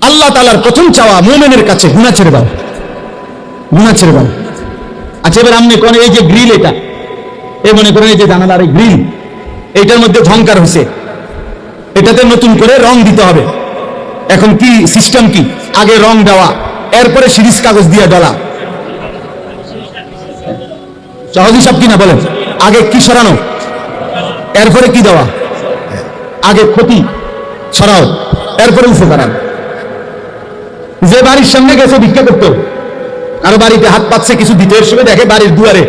আল্লাহ তাআলার প্রথম চাওয়া মুমিনের কাছে গুনাহ ছেড়ে দাও, গুনাহ ছেড়ে দাও। আচ্ছা এবার আপনি কোন এই যে গ্রিল, এটা এই মনে করেন এই যে জানালার এই গ্রিল, এইটার মধ্যে ঝংকার হয়েছে, এটাতে নতুন করে রং দিতে হবে। এখন কি সিস্টেম কি? আগে রং দেওয়া, এরপরে সিরিজ কাগজ দিয়ে ডলা। সহজ হিসাব কিনা বলেন? আগে কি সরানো, এরপরে কি দেওয়া? আগে ক্ষতি সরাও, এরপরে উপকার। যে বাড়ির সামনে গেছে ভিক্ষা করতো, কারো বাড়িতে হাত পাচ্ছে কিছু দিতে, এর সময় দেখে বাড়ির দুয়ারে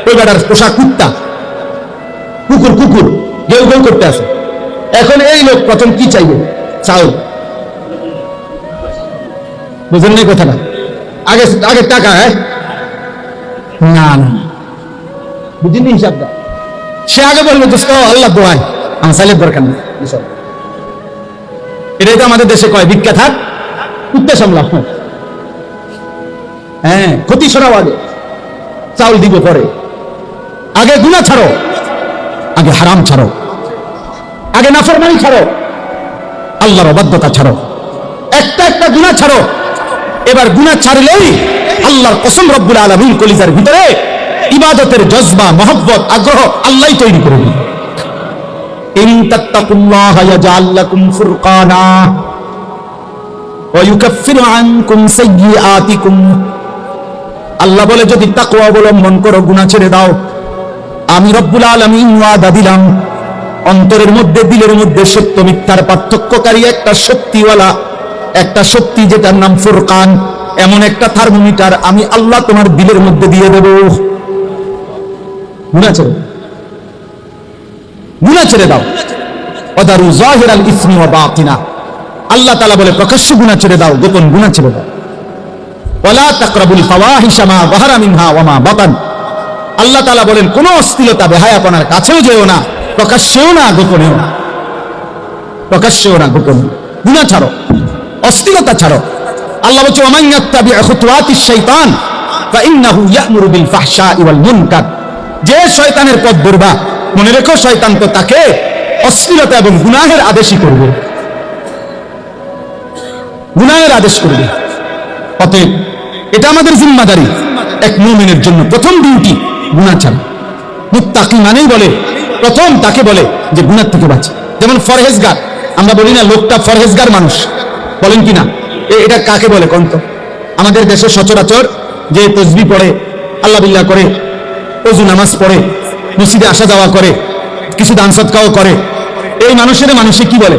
ওই বেটার পোষা কুত্তা, কুকুর কুকুর গেউ গেউ করতে আছে। এখন এই লোক প্রথম কি চাইবে? চাউল। বুঝেন নাই কথাটা? আগে আগে টাকা। হ্যাঁ না না, বুঝিনি হিসাবটা। সে আগে বলবে দোস্ত আল্লাহ দোয়ায় আমার চাইলের দরকার নেই। এটাই তো আমাদের দেশে কয় ভিক্ষা থাক কুত্তা সামলা। হ্যাঁ, ক্ষতি সরাও, আগে চাউল দিব পরে। আগে গুনাহ ছাড়ো, আগে হারাম ছাড়ো, আগে নাফরমানি ছাড়ো, আল্লাহর অবাধ্যতা ছাড়ো, একটা একটা গুনাহ ছাড়ো। এবার গুনাহ ছাড়লেই আল্লাহর কসম রব্বুল আলামিন কলিজার ভিতরে ইবাদতের জজবা, মহব্বত, আগ্রহ আল্লাহই তৈরি করে দিন। ইন তাত্তাকুল্লাহা ইয়াজআল লাকুম ফুরকানা ওয়া ইউকাফফিরু আনকুম সাইয়্যাতিকুম। আল্লাহ বলে যদি তাকওয়া অবলম্বন করো, গুনাহ ছেড়ে দাও, আমি রব্বুল আলামিন ওয়াদা দিলাম অন্তরের মধ্যে, দিলের মধ্যে সত্য মিথ্যার পার্থক্যকারী একটা শক্তিওয়ালা, একটা শক্তি যেটার নাম ফুরকান, এমন একটা থার্মোমিটার আমি আল্লাহ তোমার দিলের মধ্যে দিয়ে দেব। গুনাহ ছেড়ে দাও, গুনাহ ছেড়ে দাও। ওয়াদারু যাহিরাল ইসমি ওয়া বাতিনা। আল্লাহ তাআলা বলে প্রকাশ্য গুনাহ ছেড়ে দাও, গোপন গুনাহ ছেড়ে দাও। ওয়ালা তাকরাবুল ফাওয়াহিশা মা যাহারা মিনহা ওয়া মা বাতান। আল্লাহ তাআলা বলেন কোন অশ্লীলতা বেহায়াপনার কাছেও যেও না, প্রকাশ্যেও না, গোপনেও না। প্রকাশ্যেও না, গোপনে। গুনাহ ছাড়ো, অশ্লীলতা ছাড়ো। আল্লাহ বলছে ওয়া মান ইয়াত্তাবি খুতুওয়াতিশ শাইতান ফাইন্নাহু ইয়া'মুরু বিল ফাহশাই ওয়াল মুনকার। যে শয়তানের পথ ধরবা, মনে রেখো শয়তান তো তাকে অশ্লীলতা এবং গুনাহের আদেশই করবে, গুনাহের আদেশ করবে। অতএব এটা আমাদের জিম্মাদারি, এক মুমিনের জন্য প্রথম ডিউটি গুনাহ ছাড়া। মুত্তাকি মানেই বলে প্রথম তাকে বলে যে গুনাহ থেকে বাঁচে। যেমন ফরহেজগার, আমরা বলি না লোকটা ফরহেজগার মানুষ, বলেন কিনা? এটা কাকে বলে কোন তো? আমাদের দেশে সচরাচর যে তাসবিহ পড়ে, আল্লাহ বিল্লাহ করে, ওযু নামাজ পড়ে, মসজিদে আসা যাওয়া করে, কিছু দান সদকাও করে, এই মানুষের মানুষে কি বলে?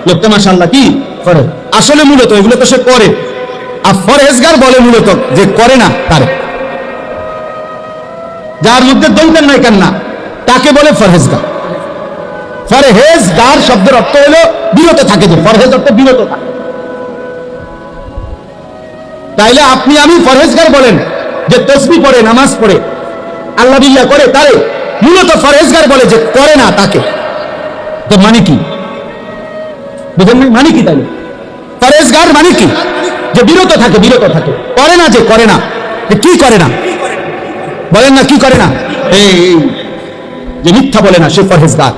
লোকটা মাশাআল্লাহ কি করে। আসলে মূলত এগুলো তো সে করে, আর ফরহেজগার বলে মূলত যে করে না তারে, যার মধ্যে দৈন্যের নাই কান্না, তাকে বলে ফরহেজগার। ফরহেজগার শব্দের অর্থ হলো বিরত থাকে, যে ফরহেজ অর্থ বিরত থাকে। তাইলে আপনি আমি ফরহেজগার বলেন যে তাসবিহ পড়ে, নামাজ পড়ে, আল্লাহ বিল্লাহ করে, তারে মূলত ফরহেজগার বলে যে করে না তাকে। তো মানে কি বুঝেন? মানে কি? তাইলে ফরহেজগার মানে কি? যে বিরত থাকে, বিরত থাকে, করে না, যে করে না। কি করে না বলেন না? কি করে না? এই যে মিথ্যা বলে না সে ফরহেজগার,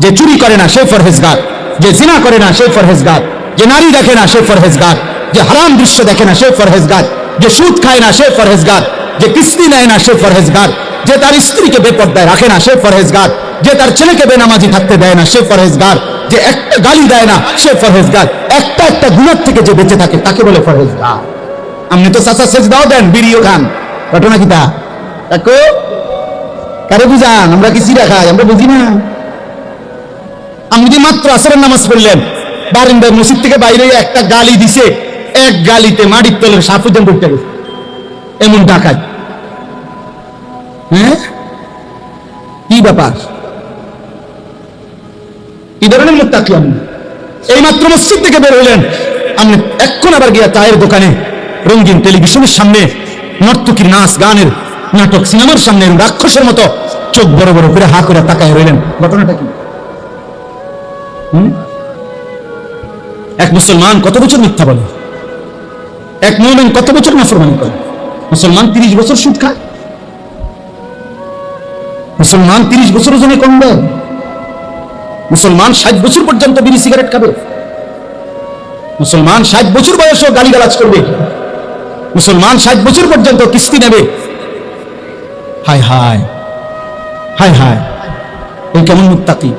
যে চুরি করে না সে ফরহেজগার, যে জিনা করে না সে ফরহেজগার, যে নারী দেখে না সে ফরহেজগার, যে হারাম দৃশ্য দেখে না সে ফরহেজগার, যে সুদ খায় না সে ফরহেজগার, যে কিস্তি নেয় না সে ফরহেজগার, যে তার স্ত্রীকে বেপর্দায় রাখে না সে ফরহেজগার, যে তার ছেলেকে বেনামাজি থাকতে দেয় না সে ফরহেজগার, যে একটা গালি দেয় না সে ফরহেজগার। একটা একটা গুনাহ থেকে যে বেঁচে থাকে তাকে বলে ফরহেজগার। আপনি তো চাচা সেজদাও দেন, বিড়িও খান, ঘটনা কি তা? কাকু কারে বুঝান? আমরা কি চিরা খাই? আমরা বুঝি না। আপনি যে মাত্র আসরের নামাজ পড়লেন, বারিন্দার মসজিদ থেকে বাইরে একটা গালি দিছে, এক গালিতে মাটির তলের সাপ পর্যন্ত উঠে গেছে, এমন ডাকাত। হ্যাঁ, কি ব্যাপার? কি ধরনের মুত্তাকি আপনি? এই মাত্র মসজিদ থেকে বের হইলেন, আপনি এখন আবার গিয়া চায়ের দোকানে, রঙিন টেলিভিশনের সামনে নর্তকীর নাচ গানের নাটক, সিনেমার সামনে রাক্ষসের মতো চোখ বড় বড় করে হা করে তাকায় রইলেন। ঘটনাটা কি? এক মুসলমান কত বছর মিথ্যা বলে? এক মুমিন কত বছর নাফরমানি করে? মুসলমান 30 বছর সুদ খায়, মুসলমান 30 বছর ওজনে কম দেয়, মুসলমান 60 বছর পর্যন্ত বিড়ি সিগারেট খাবে, মুসলমান 60 বছর বয়সেও গালিগালাজ করবে, মুসলমান 60 বছর পর্যন্ত কিস্তি নেবে। হায় হায় হায় হায়, এই কেমন মুত্তাকি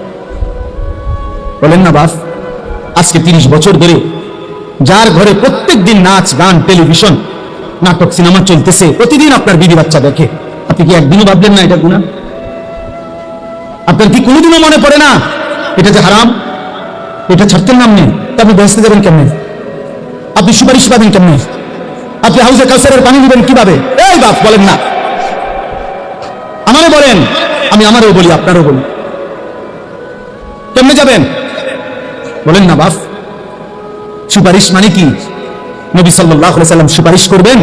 বলেন না বাপ? আজকে 30 বছর ধরে যার ঘরে প্রত্যেক দিন নাচ গান টেলিভিশন নাটক সিনেমা চলতেছে, প্রতিদিন আপনার বিবি বাচ্চা দেখে, আপনি কি একদিনও ভাবলেন না এটা গুনাহ? আপনার কি কোনোদিনও মনে পড়ে না এটা যে হারাম, এটা ছাড়তে নাম নেই? তা আপনি বেহেশতে যাবেন কেমনে? আপনি সুপারিশ পাবেন কেমনে? আপনি হাউজে কাউসারের পানি দিবেন কিভাবে? এই বাপ বলেন না, আমারও বলেন, আমি আমারও বলি আপনারও বলি, কেমনে যাবেন বলেন না বাপ? সুপারিশ মানে কি? নবী সাল্লাল্লাহু আলাইহি সাল্লাম সুপারিশ করবেন,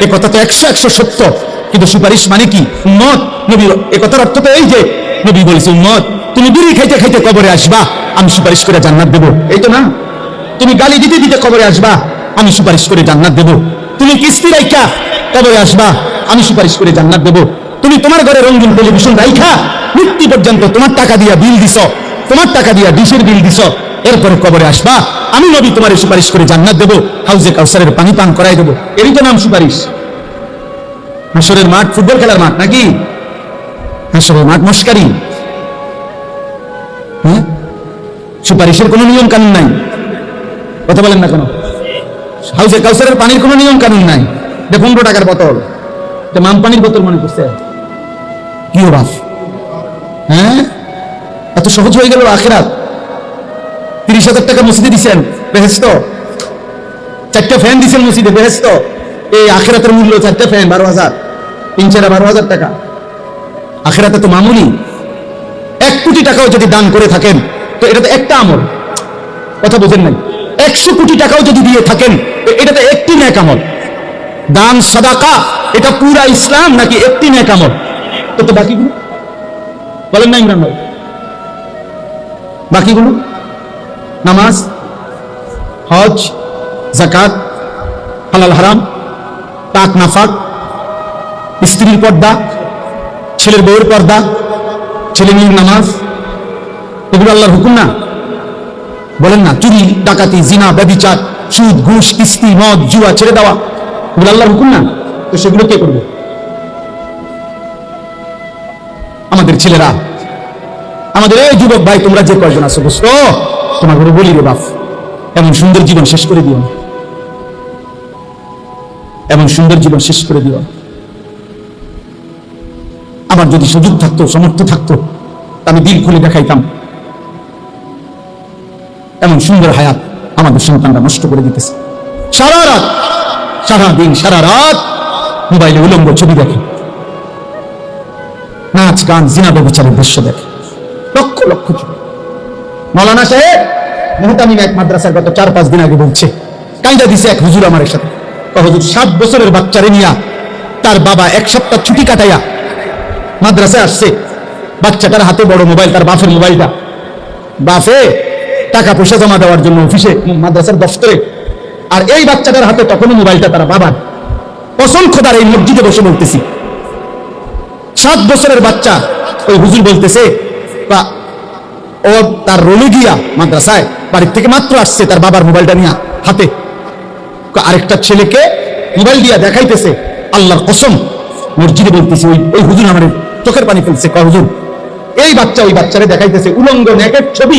এ কথা তো 100 সত্য, কিন্তু সুপারিশ মানে কি? উম্মত, নবী এ কথার অর্থ তো এই যে নবী বলেছে উম্মত তুমি বিড়ি খাইতে খাইতে কবরে আসবা, আমি সুপারিশ করে জান্নাত দেব, এই তো না? তুমি গালি দিতে দিতে কবরে আসবা, আমি সুপারিশ করে জান্নাত দেব। তুমি কিস্তি রাইখা কবরে আসবা, আমি সুপারিশ করে জান্নাত দেব। তুমি তোমার ঘরে রঙিন টেলিভিশন রাইখা মৃত্যু পর্যন্ত তোমার টাকা দিয়া বিল দিছ, তোমার টাকা দিয়া ডিশের বিল দিছ, এরপরে কবরে আসবা, আমি নবী তোমার সুপারিশ করে জান্নাত দেব, হাউজে কাউসারের পানি পান করাই দেব। এরই তো নাম সুপারিশ। হাসরের মাঠ ফুটবল খেলার মাঠ নাকি? হাসরের মাঠ মস্কারি। হ্যাঁ, সুপারিশের কোনো নিয়ম কানুন নাই, কথা বলেন না কেন? হাউজে কাউসারের পানির কোনো নিয়ম কানুন নাই। 15 টাকার বোতল, মাম পানির বোতল মনে করছে কি বাপ? হ্যাঁ, এত সহজ হয়ে গেল আখিরাত। 30,000 টাকা মসজিদে দিচ্ছেন বেহেশত, 4টা ফ্যান দিচ্ছেন মসজিদে বেহেশত। এই আখিরাতের মূল্য 4টা ফ্যান 12,000, 3-4 12,000 টাকা। আখিরাতে তো মামুলি। 1 কোটি টাকাও যদি দান করে থাকেন তো এটা তো একটা আমল, কথা বোঝেন নাই? 100 কোটি টাকাও যদি দিয়ে থাকেন এটা তো একটি নেক আমল। দান সাদাকা এটা পুরা ইসলাম নাকি একটি নেক আমল? তো বাকিগুলো বলেন না ইমরান ভাই? বাকিগুলো নামাজ, হজ, যাকাত, হালাল হারাম, পাক নাফাক, স্ত্রীর পর্দা, ছেলের বউয়ের পর্দা, ছেলে মেয়ের নামাজ, এগুলো আল্লাহর হুকুম না? বলেন না? চুরি ডাকাতি জিনা ব্যভিচার সুদ ঘুষ কিস্তি মদ জুয়া ছেড়ে দেওয়া, এগুলো আল্লাহর হুকুম না? তো সেগুলো কে করবে? আমাদের ছেলেরা, আমাদের এই যুবক ভাই, তোমরা যে কয়জন আছো বুঝত, তোমার ঘরে বলি রে বাপ, এমন সুন্দর জীবন শেষ করে দিও, এমন সুন্দর জীবন শেষ করে দিও। আমার যদি সুযোগ থাকতো, সামর্থ্য থাকতো, আমি দিল খুলে দেখাইতাম। এমন সুন্দর হায়াত আমাদের সন্তানরা নষ্ট করে দিতেছে। সারা রাত, সারা দিন, সারা রাত মোবাইলে উলঙ্গ ছবি দেখে, নাচ গান জিনা ব্যভিচারের দৃশ্য দেখে, লক্ষ লক্ষ ছবি। মৌলানা সাহেব মেহতামিম এক মাদ্রাসার গত 4-5 দিন আগে বলছে, কাইদা দিছে এক হুজুর আমার সাথে, হুজুর 7 বছরের বাচ্চারে নিয়া তার বাবা 1 সপ্তাহ ছুটি কাটাইয়া মাদ্রাসায় আসছে। বাচ্চাটার হাতে বড় মোবাইল, তার বাপের মোবাইলটা, বাপে টাকা পয়সা জমা দেওয়ার জন্য অফিসে মাদ্রাসার দফতরে, আর এই বাচ্চাটার হাতে তখনও মোবাইলটা তার বাবার। কসম খোদার এই মসজিদে বসে বলতেছি, 7 বছরের বাচ্চা, ওই হুজুর বলতেছে ও তার রোলে গিয়া মাদ্রাসায় বাড়ির থেকে মাত্র আসছে, তার বাবার মোবাইলটা নিয়ে হাতে আরেকটা ছেলেকে মোবাইল দিয়া দেখাইতেছে। আল্লাহর কসম মসজিদে বলতেছি, ওই হুজুর আমার চোখের পানি ফেলছে। হুজুর এই বাচ্চা ওই বাচ্চারে দেখাইতেছে উলঙ্গ নেকের ছবি,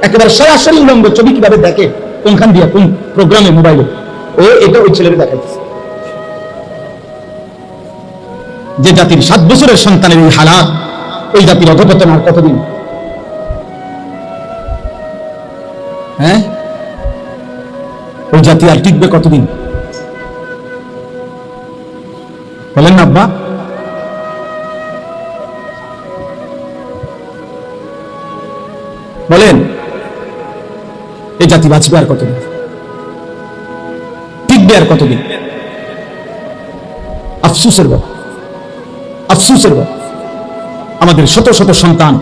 একেবারে সরাসরি উলঙ্গ ছবি কিভাবে দেখে, কোনখান দিয়া কোন প্রোগ্রামে মোবাইলে, ও এটা ওই ছেলেরে দেখাইতেছে। যে জাতির 7 বছরের সন্তানের এই হালাত, ওই জাতির অধপতন আর কতদিন? হ্যাঁ, ওই জাতি আর টিকবে কতদিন? বলেন না আব্বা? বলেন, এই জাতি বাঁচবে আর কতদিন? টিকবে আর কতদিন? আফসোসের ব্যাপার, আফসোসের ব্যাপার। আমাদের শত শত সন্তান,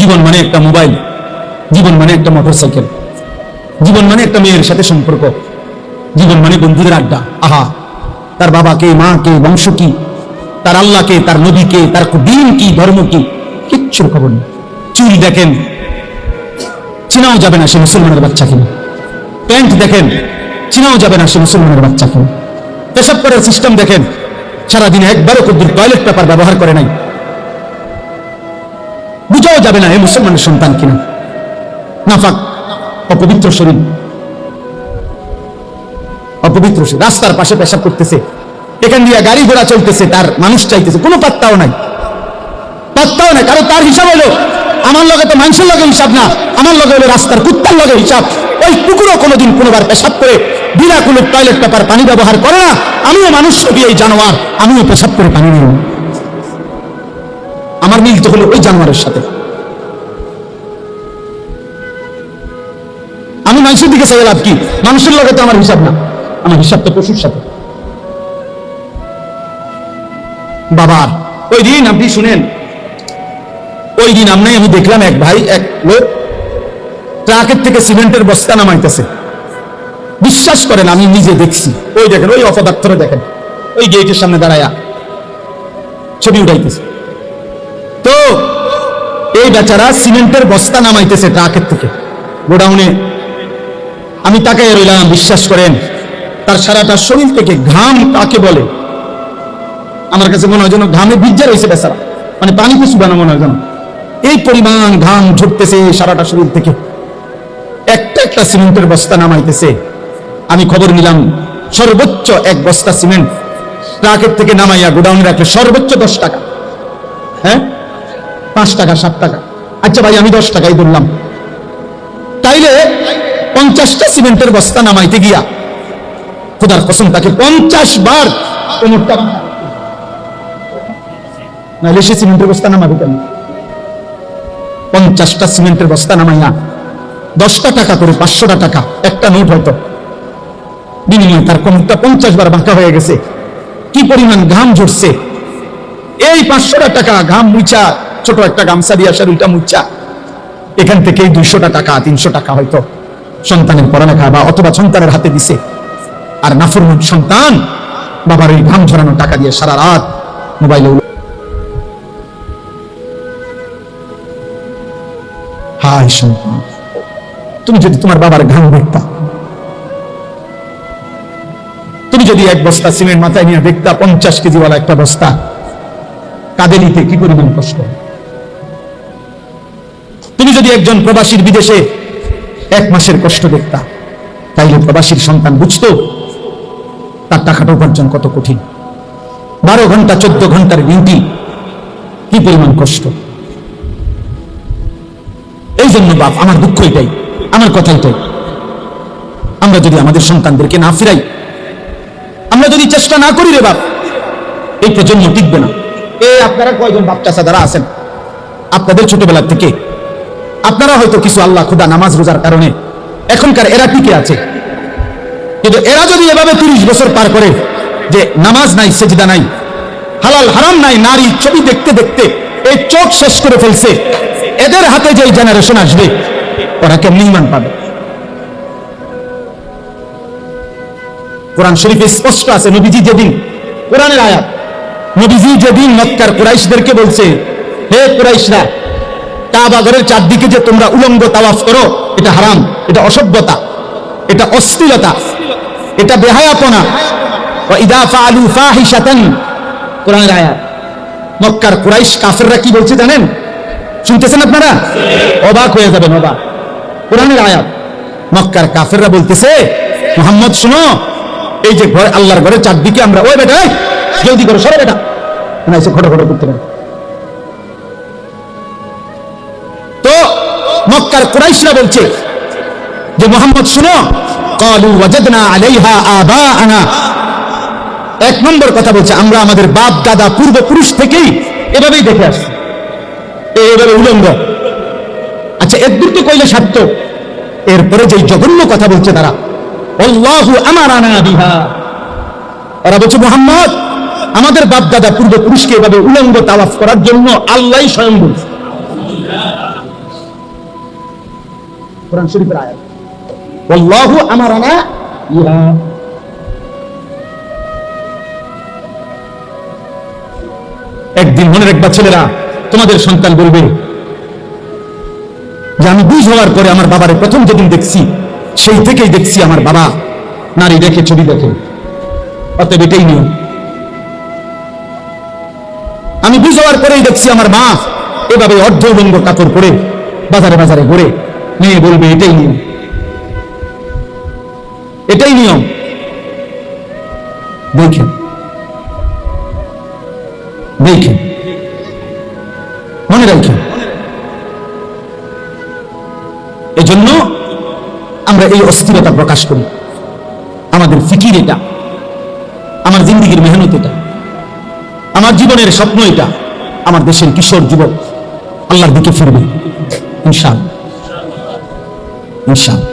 জীবন মানে একটা মোবাইল, জীবন মানে একটা মোটরসাইকেল, জীবন মানে একটা মেয়ের সাথে সম্পর্ক, জীবন মানে বন্ধুদের আড্ডা। আহা, তার বাবা কে, মা কে, বংশ কি, তার আল্লাহ কে, তার নবী কে, তার দিন কি, ধর্ম কি, কিচ্ছুর খবর নেই। চুল দেখেন, চেনাও যাবে না সে মুসলমানের বাচ্চা কিনা। প্যান্ট দেখেন, চিনাও যাবে না সে মুসলমানের বাচ্চাকে। পেশাব করার সিস্টেম দেখেন, সারাদিনে একবারও কদ্দুর টয়লেট পেপার ব্যবহার করে নাই, বুঝাও যাবে না এ মুসলমানের সন্তান কিনা। নাফাক, অপবিত্র শরীর, অপবিত্র শরীর। রাস্তার পাশে পেশাব করতেছে, এখান দিয়ে গাড়ি ঘোড়া চলতেছে, তার মানুষ চাইতেছে, কোনো পাত্তাও নাই, পাত্তাও নাই। কারণ তার হিসাব হলো আমার লগে তো মানুষের লগে হিসাব না, আমার লগে হলো রাস্তার কুত্তার লগে হিসাব। ওই কুকুরও কোনোদিন কোনোবার পেশাব করে বিনা কোনো টয়লেট পেপার পানি ব্যবহার করে না। আমিও মানুষ ছবি এই জানোয়ার, আমিও পেশাব করে পানি নিব। আমার মিল তো হলো ওই জানোয়ারের সাথে। আমি মানুষের দিকে চাই লাভ কি? মানুষের লগে তো আমার হিসাব না, আমার হিসাব তো পশুর সাথে। বাবার ওই দিন আপনি শুনেন, ওই দিন আমি দেখলাম এক ভাই, এক লোক ট্রাকের থেকে সিমেন্টের বস্তা নামাইতেছে। বিশ্বাস করেন আমি নিজে দেখছি। ওই দেখেন, ওই অপদার্থরে দেখেন, ওই গেটের সামনে দাঁড়ায়া ছবি উঠাইতেছে। তো এই বেচারা সিমেন্টের বস্তা নামাইতেছে ট্রাকের থেকে গোডাউনে। আমি তাকাই রইলাম। বিশ্বাস করেন তার সারাটা শরীর থেকে ঘাম কাকে বলে আমার কাছে মনে হয় যেন ঘামে ভিজা রয়েছে বেচারা, মানে পানিতে শুকানো মনে হয় যেন। এই পরিমাণ ঘাম ঝরতেছে সারাটা শরীর থেকে, একটা একটা সিমেন্টের বস্তা নামাইতেছে। আমি খবর নিলাম সর্বোচ্চ এক বস্তা সিমেন্ট ট্রাকের থেকে নামাইয়া গোডাউনে রাখলে সর্বোচ্চ 10 টাকা। হ্যাঁ, 5 টাকা 7 টাকা। আচ্ছা ভাই আমি 10 টাকাই ধরলাম। তাইলে 50টা সিমেন্টের বস্তা নামাইতে গিয়া খোদার কসম তাকে 50 বার কোমরটা, নাহলে সে সিমেন্টের বস্তা নামাবে কেন? 50টা সিমেন্টের বস্তা নামাইয়া 10টা টাকা করে 500টা টাকা একটা নোট হয়তো বিনিময়ে তার কোমরটা 50 বার বাঁকা হয়ে গেছে। কি পরিমাণ ঘাম ঝরছে! এই 500টা টাকা ঘাম মুছা, ছোট একটা গামছা দিয়ে আসার ওইটা মুছা, এখান থেকে 200টা টাকা 300 টাকা হয়তো সন্তানের পড়ালেখা বা অথবা সন্তানের হাতে দিছে। আর নাফরমান সন্তান বাবার ওই ঘাম ঝরানো টাকা দিয়ে সারা রাত মোবাইলে। হায় সন্তান, তুমি যদি তোমার বাবার ঘাম দেখতা, তুমি যদি এক বস্তা সিমেন্ট মাথায় নিয়ে দেখতা 50 কেজিওয়ালা একটা বস্তা কাঁধে নিতে কি পরিমাণ কষ্ট। তুমি যদি একজন প্রবাসীর বিদেশে 1 মাসের কষ্ট দেখতা, তাইলে প্রবাসীর সন্তান বুঝতো তার টাকাটা উপার্জন কত কঠিন। 12 ঘন্টা 14 ঘন্টার ডিউটি, কি পরিমাণ কষ্ট। এই জন্য বাপ, আমার দুঃখ এটাই, আমার কথা এটাই, আমরা যদি আমাদের সন্তানদেরকে না ফিরাই, আমরা যদি চেষ্টা না করি রে বাপ, এই প্রজন্ম টিকবে না। আপনারা কয়জন বাপ চাচা যারা আছেন, আপনাদের ছোটবেলা থেকে আপনারা হয়তো কিছু আল্লাহ খুদা নামাজ রোজার কারণে এখনকার এরা টিকে আছে, কিন্তু এরা যদি এভাবে 30 বছর পার করে যে নামাজ নাই, সেজদা নাই, হালাল হারাম নাই, নারী ছবি দেখতে দেখতে এই চোখ শেষ করে ফেলছে, এদের হাতে যে জেনারেশন আসবে ওরা কেমন ঈমান পাবে? কোরআন শরীফে স্পষ্ট আছে, নবীজি যেদিন, কোরআনের আয়াত, নবীজি যেদিন মক্কার কুরাইশদেরকে বলছে, হে কুরাইশরা, কাবা ঘরের চারদিকে যে তোমরা উলঙ্গ তাওয়াফ করো, এটা হারাম, এটা অসভ্যতা, এটা অশ্লীলতা, এটা বেহায়াপনা। ওয়া ইদা ফাআলু ফাহিশাতান, কোরআনের আয়াত। মক্কার কুরাইশ কাফেররা কি বলছে জানেন? শুনতেছেন আপনারা? অবাক হয়ে যাবেন, অবাক। কোরআনের আয়াত, মক্কার কাফেররা বলতেছে, মুহাম্মদ শুনো, এই যে ঘর, আল্লাহর ঘরের চারদিকে আমরা, ওই বেটা জলদি করো, সরে বেটা, না এসে খড় খড় করতে পারে। তো মক্কার কুরাইশরা বলছে যে মুহাম্মদ শুনো, ক্বালু ওয়াজাদনা আলাইহা আবাআনা, 1 নম্বর কথা বলছে, আমরা আমাদের বাপ দাদা পূর্বপুরুষ থেকেই এভাবেই দেখে আসছি, এভাবে উলঙ্গ। আচ্ছা এর দূর তো কইলে স্বার্থ, এরপরে যেই জঘন্য কথা বলছে তারা, আল্লাহু আমারানা বিহা, ওরা বলছে মুহাম্মদ আমাদের বাপ দাদা পূর্বপুরুষকে এভাবে উলঙ্গ তাওয়াফ করার জন্য আল্লাহই স্বয়ং বলছে। কোরআন শরীফের আয়াত, আল্লাহু আমারানা বিহা। একদিন মনে রাখবা ছেলেরা, তোমাদের সন্তান বলবে যে আমি 20 হওয়ার পরে আমার বাবারে প্রথম যেদিন দেখছি সেই থেকেই দেখছি আমার বাবা নারী দেখে ছবি দেখে, অতএব এটাই নিয়ম। আমি বুঝার পরেই দেখছি আমার মা এভাবে অর্ধলঙ্গ কাপড় পরে বাজারে বাজারে ঘুরে, মেয়ে বলবে এটাই নিয়ম, এটাই নিয়ম। দেখেন দেখেন, মনে রাখেন। এজন্য আমরা এই অস্থিরতা প্রকাশ করি। আমাদের ফিকির এটা, আমার জিন্দিগির মেহনত এটা, আমার জীবনের স্বপ্ন এটা। আমার দেশের কিশোর যুবক আল্লাহর দিকে ফিরবে ইনশাআল্লাহ, ইনশাআল্লাহ।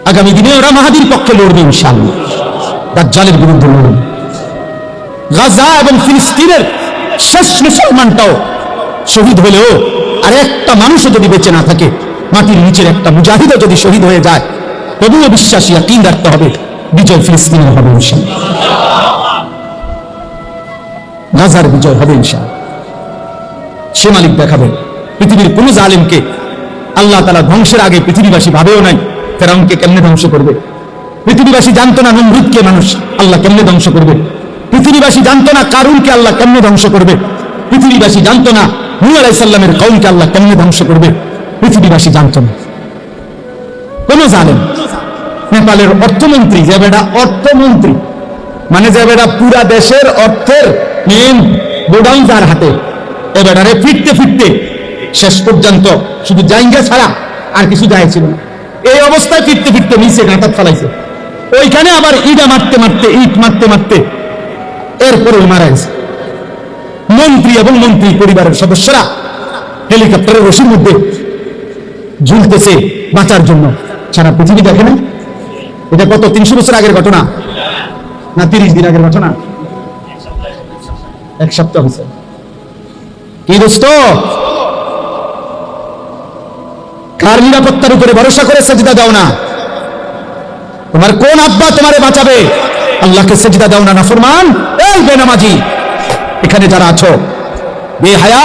আগামী দিনে ওরা মাহাদির পক্ষে লড়বে ইনশাআল্লাহ, দাজ্জালের বিরুদ্ধে লড়বে। গাজা এবং ফিলিস্তিনের শেষ মুসলমানটাও শহীদ হলেও আর একটা মানুষও যদি বেঁচে না থাকে, মাটির নিচের একটা মুজাহিদও যদি শহীদ হয়ে যায়, তবুও বিশ্বাসী ইয়াকিন রাখতে হবে বিজয় ফিলিস্তিনের হবে ইনশাআল্লাহ, গাজার বিজয় হবে ইনশাআল্লাহ। সে মালিক দেখাবে। পৃথিবীর কোন জালেমকে আল্লাহ তাআলা ধ্বংসের আগে পৃথিবীবাসী ভাবেও নাই ফেরাউনকে কেমনে ধ্বংস করবে। পৃথিবীবাসী জানতো না নমরুদকে মানুষ আল্লাহ কেমনে ধ্বংস করবে। পৃথিবীবাসী জানতো না কারুনকে আল্লাহ কেমনে ধ্বংস করবে। পৃথিবীবাসী জানতো না নূহ আলাইহিস সালামের কওমকে আল্লাহ কেমনে ধ্বংস করবে। পৃথিবীবাসী জানতো না। কোন জালেম, নেপালের অর্থমন্ত্রী, যে বেটা অর্থমন্ত্রী মানে যে বেটা পুরা দেশের অর্থের মেন গোডাউন যার হাতে, এ বেটারে ফিরতে ফিরতে শেষ পর্যন্ত শুধু জায়গা ছাড়া আর কিছু যায় ছিল না। এই অবস্থায় ফিরতে ফিরতে নিচে গাঁথা ফেলাইছে, ওইখানে আবার ইটা মারতে মারতে ইট মারতে মারতে এরপরে মারা গেছে। মন্ত্রী এবং মন্ত্রী পরিবারের সদস্যরা হেলিকপ্টারের রশির মধ্যে ঝুলতেছে বাঁচার জন্য। সারা পৃথিবী দেখে না। এটা কত 300 বছর আগের ঘটনা না 30 দিন আগের ঘটনা? এক সপ্তাহ হয়েছে। কি দোস্ত, কার নিরাপত্তার উপরে ভরসা করে সেজদা দাও না? তোমার কোন আব্বা তোমারে বাঁচাবে? আল্লাহকে সেজদা দাও না নাফরমান। এই বেনামাজি এখানে যারা আছো বেহায়া,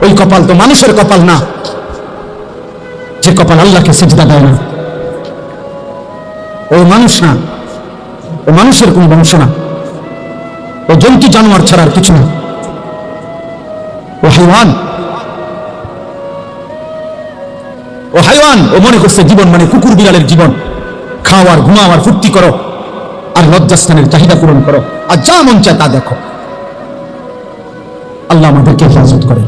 ওই কপাল তো মানুষের কপাল না যে কপাল আল্লাহকে সেজদা দেয় না। ও মানুষ না, ও মানুষের কোন বংশ না, ও জন্তু জানোয়ার ছাড়ার কিছু না, ও হাইওয়ান। ও হাইওয়ান, ও মনে করছে জীবন মানে কুকুর বিড়ালের জীবন, খাওয়ার ঘুমাওয়ার ফুর্তি করো আর লজ্জাস্থানের চাহিদা পূরণ করো আর যা মন চায় তা দেখো। আল্লাহ আমাদেরকে হেফাজত করে।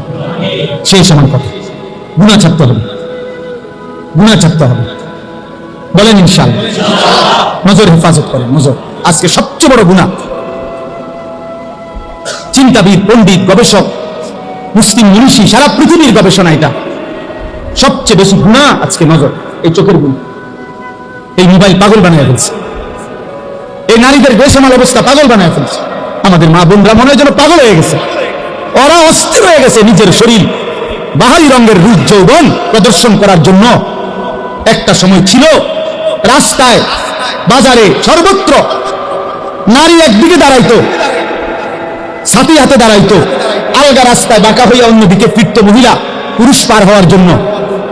শেষ আমার কথা, গুনাহ ছাড়তে হবে, গুনাহ ছাড়তে হবে, বলেন ইনশাআল্লাহ। নজর হেফাজত করেন, নজর। আজকে সবচেয়ে বড় গুনাহ, চিন্তাবিদ, পণ্ডিত, গবেষক, মুসলিম মনীষী, সারা পৃথিবীর গবেষণা এটা সবচেয়ে বেশি গুনাহ আজকে নজর। এই চোখের গুনাহ, এই মোবাইল পাগল বানায় ফেলছে, এই নারীদের বেসামাল অবস্থা পাগল বানায় ফেলছে। আমাদের মা বোনরা মনে হয় যেন পাগল হয়ে গেছে, ওরা অস্থির হয়ে গেছে নিজের শরীর বাহারি রঙের রূপ যৌবন প্রদর্শন করার জন্য। একটা সময় ছিল রাস্তায় বাজারে সর্বত্র নারী একদিকে দাঁড়াইতো, ছাতি হাতে দাঁড়াইতো, আলগা রাস্তায় বাঁকা হইয়া অন্যদিকে ফিরত মহিলা পুরুষ পার হওয়ার জন্য।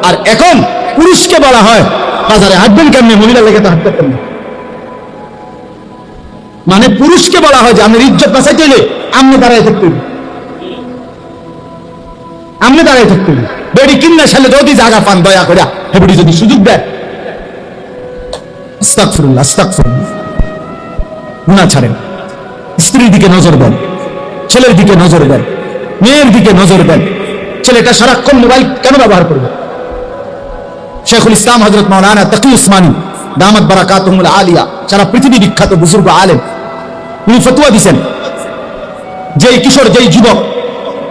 আর এখন পুরুষকে বলা হয় বাজারে হাঁটবেন কেমনে, মহিলা লেগে তো হাঁটতে পারবেন না। মানে পুরুষকে বলা হয় যে আমি ইজ্জত বাঁচাইতে হইলে আমনে দাঁড়ায় থাকতে হইবে, আমনে দাঁড়ায় থাকতে হইবে। বেড়ি কিন্না সালে যদি জায়গা পান দয়া করে হেবড়ি যদি সুযোগ দেয়, আস্তাগফিরুল্লাহ, আস্তাগফিরুল্লাহ। গুনাহ ছাড়েন, স্ত্রীর দিকে নজর দেন, ছেলের দিকে নজর দেন, মেয়ের দিকে নজর দেন। ছেলেটা সারাক্ষণ মোবাইল কেন ব্যবহার করবে? শেখুল ইসলাম হযরত মাওলানা তাকি উসমানী দামাত বারাকাতুহুল আলিয়া, সারা পৃথিবী বিখ্যাত বুজুর্গ আলেম, উনি ফতোয়া দিয়েছেন যে কিশোর, যেই যুবক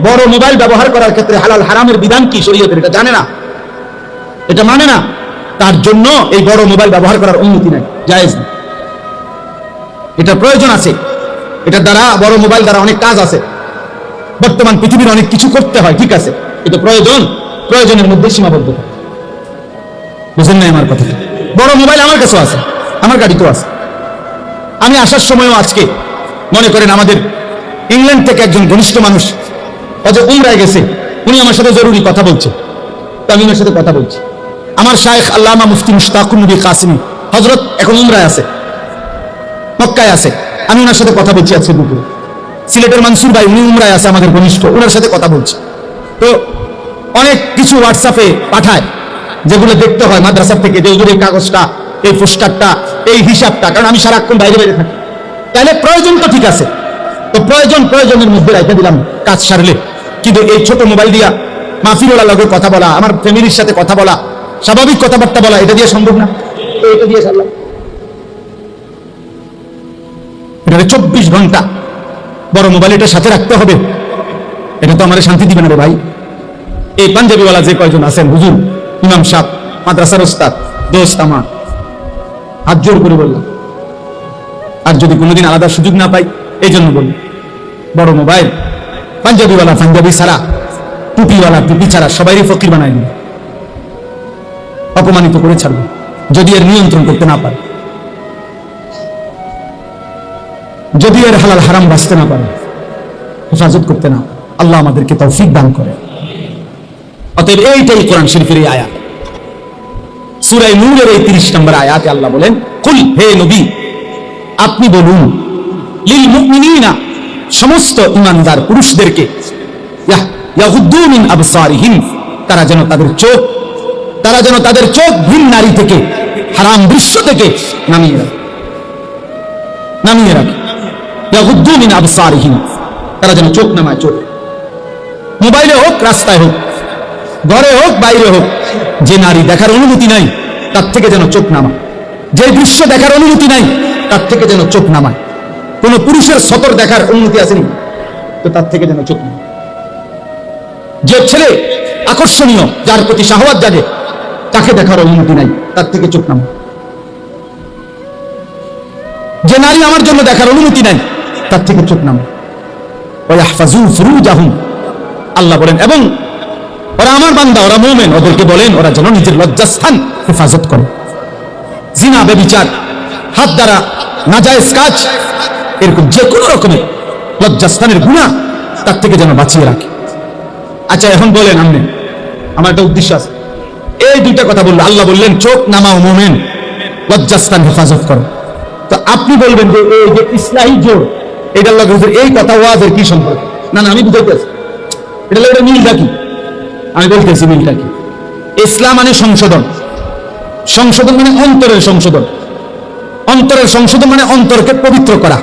বড় মোবাইল ব্যবহার করার ক্ষেত্রে হালাল হারামের বিধান কি শরীয়তের এটা জানে না, এটা মানে না, তার জন্য এই বড় মোবাইল ব্যবহার করার অনুমতি নাই, জায়েজ না। এটা প্রয়োজন আছে, এটার দ্বারা বড় মোবাইল দ্বারা অনেক কাজ আছে, বর্তমান পৃথিবীর অনেক কিছু করতে হয়, ঠিক আছে, এটা প্রয়োজন, প্রয়োজনের মধ্যে সীমাবদ্ধতা। বুঝেন নাই আমার কথা? বড় মোবাইল আমার কাছেও আছে, আমার গাড়িতেও আছে। আমি আসার সময়ও আজকে মনে করেন আমাদের ইংল্যান্ড থেকে একজন ঘনিষ্ঠ মানুষ উমরায় গেছে, উনি আমার সাথে জরুরি কথা বলছে, তো আমি ওনার সাথে কথা বলছি। আমার শায়েখ আল্লামা মুফতি মুশতাকুর নবী কাসিমি হযরত এখন উমরায় আছে, মক্কায় আছে। আমি ওনার সাথে কথা বলছি আজকে দুপুরে। সিলেটের মানসুর ভাই, উনি উমরায় আছে, আমাদের ঘনিষ্ঠ, ওনার সাথে কথা বলছি। তো অনেক কিছু হোয়াটসঅ্যাপে পাঠায়, যেগুলো দেখতে হয় মাদ্রাসা থেকে, যে এই কাগজটা, এই পোস্টারটা, এই হিসাবটা, কারণ আমি সারাক্ষণ বাইরে বাইরে থাকি। তাহলে প্রয়োজন তো ঠিক আছে, তো প্রয়োজনের মধ্যে রেখে দিলাম কাজ সারলে। কিন্তু এই ছোট মোবাইল দিয়া মাহফিলওয়ালার লগে কথা বলা, আমার ফ্যামিলির সাথে কথা বলা, স্বাভাবিক কথাবার্তা বলা, এটা দিয়ে সম্ভব না। এটা দিয়ে সারলাম, এটা 24 ঘন্টা বড় মোবাইল এটা সাথে রাখতে হবে। এটা তো আমার শান্তি দিবে না রে ভাই। এই পাঞ্জাবিওয়ালা যে কয়জন আছেন, হুজুর, ইমাম সাহেব, মাদ্রাসার ওস্তাদ, দোস্ত আমার, হাত জোর করে বললাম, আর যদি কোনোদিন আলাদা সুযোগ না পাই, এই জন্য বলি, বড় মোবাইল পাঞ্জাবিওয়ালা পাঞ্জাবি ছাড়া, টুপিওয়ালা টুপি ছাড়া সবাইরই ফকির বানায় দিবে, অপমানিত করে ছাড়বে যদি এর নিয়ন্ত্রণ করতে না পারে, যদি এর হালাল হারাম বাঁচতে না পারে, হেফাজত করতে না। আল্লাহ আমাদেরকে তৌফিক দান করে। অতএব এইটাই কোরআন শরীফের এই আয়াত, সূরা নূরের এই 30 নম্বর আয়াতে আল্লাহ বলেন, কুল, হে নবী আপনি বলুন, লিল মুমিনিনা, সমস্ত ঈমানদার পুরুষদেরকে, ইয়াগুদ্দু মিন আবসারিহিম, তারা যেন তাদের চোখ ভিন নারী থেকে, হারাম দৃশ্য থেকে নামিয়ে রাখে। ইয়াগুদ্দু মিন আবসারিহিম, তারা যেন চোখ নামায়। চোখ মোবাইলে হোক, রাস্তায় হোক, ঘরে হোক, বাইরে হোক, যে নারী দেখার অনুমতি নাই তার থেকে যেন চোখ নামায়, যে দৃশ্য দেখার অনুমতি নাই তার থেকে যেন চোখ নামায়। কোন পুরুষের সতর দেখার অনুমতি আসেনি, তো তার থেকে যেন চোখ নামায়। যে ছেলে আকর্ষণীয়, যার প্রতি শাহওয়াত জাগে, তাকে দেখার অনুমতি নাই, তার থেকে চোখ নামায়। যে নারী আমার জন্য দেখার অনুমতি নাই, তার থেকে চোখ নামায়। ওয়াহফাজু ফুরুজাহুম, আল্লাহ বলেন, এবং ওরা আমার বান্দা, ওরা মুমিন, ওদেরকে বলেন ওরা যেন নিজের লজ্জাস্থান হেফাজত করে। জিনা, ব্যভিচার, হাত দ্বারা নাজায়েজ কাজ, এরকম যে কোনো রকমের লজ্জাস্থানের গুনাহ, তার থেকে যেন বাঁচিয়ে রাখে। আচ্ছা, এখন বলেন, আপনি, আমার একটা উদ্দেশ্য আছে, এই দুইটা কথা বললো, আল্লাহ বললেন চোখ নামাও, মুমিন, লজ্জাস্থান হেফাজত করো। তো আপনি বলবেন যে এই যে ইসলাহি জোর, এটার লগে এই কথা ওয়াজের কি সম্পর্ক? না, আমি বুঝাইতেছি, এটা লগে মিলটা কি? আমি বলতেছি মিলটা কি। ইসলাম মানে সংশোধন, সংশোধন মানে অন্তরের সংশোধন, অন্তরের সংশোধন মানে অন্তরকে পবিত্র করা।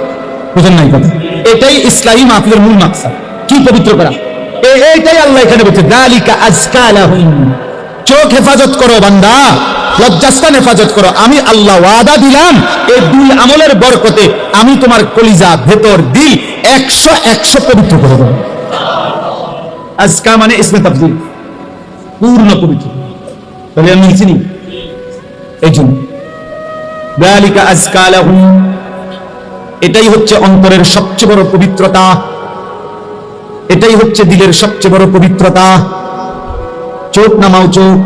বুঝেন নাই কথা? এটাই ইসলামী মাহফিলের মূল মাকসাদ। কি পবিত্র করা? এইটাই আল্লাহ এখানে বলছে, যালিকা আযকা লাহুম, চোখ হেফাজত করো বান্দা, লজ্জাস্থান হেফাজত করো। আমি আল্লাহ ওয়াদা দিলাম, এই দুই আমলের বরকতে আমি তোমার কলিজা, ভেতর, দিল 100 পবিত্র করে দেব। আজকা মানে ইসমে তাফজিল, পূর্ণ পবিত্র। তাহলে আমি চিনি, এই জন্য যালিকা আযকা লাহুম, এটাই হচ্ছে অন্তরের সবচেয়ে বড় পবিত্রতা, এটাই হচ্ছে দিলের সবচেয়ে বড় পবিত্রতা। চোখ নামাও, চোখ।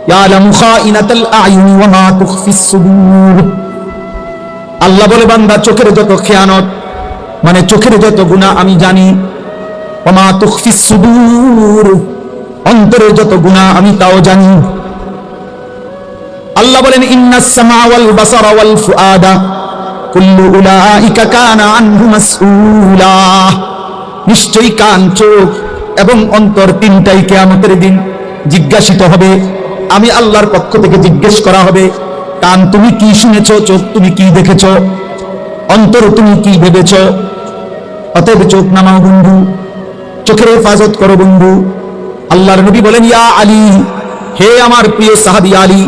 ইয়ালামু খাইনাতাল আয়ুনি ওয়া মা তুখফিস সুদূর, আল্লাহ বলে বান্দা চোখের যত খেয়ানত, মানে চোখের যত গুনাহ আমি জানি। ওয়া মা তুখফিস সুদূর, অন্তরের যত গুনাহ আমি তাও জানি। আল্লাহ বলেন, ইন্নাস সামা ওয়াল বাসারা ওয়াল ফুআদা কুল্লু উলাইকা কানা আনহু মাসউলা, নিশ্চয়ই কান, চোখ এবং অন্তর তিনটাই কিয়ামতের দিন জিজ্ঞাসিত হবে। আমি আল্লাহর পক্ষ থেকে জিজ্ঞেস করা হবে, কান তুমি কি শুনেছো, চোখ তুমি কি দেখেছো, অন্তর তুমি কি ভেবেছো। অতএব চোখ নামাও বন্ধু, চোখের হেফাজত করো বন্ধু। আল্লাহর নবী বলেন, ইয়া আলী, হে আমার প্রিয় সাহাবী আলী,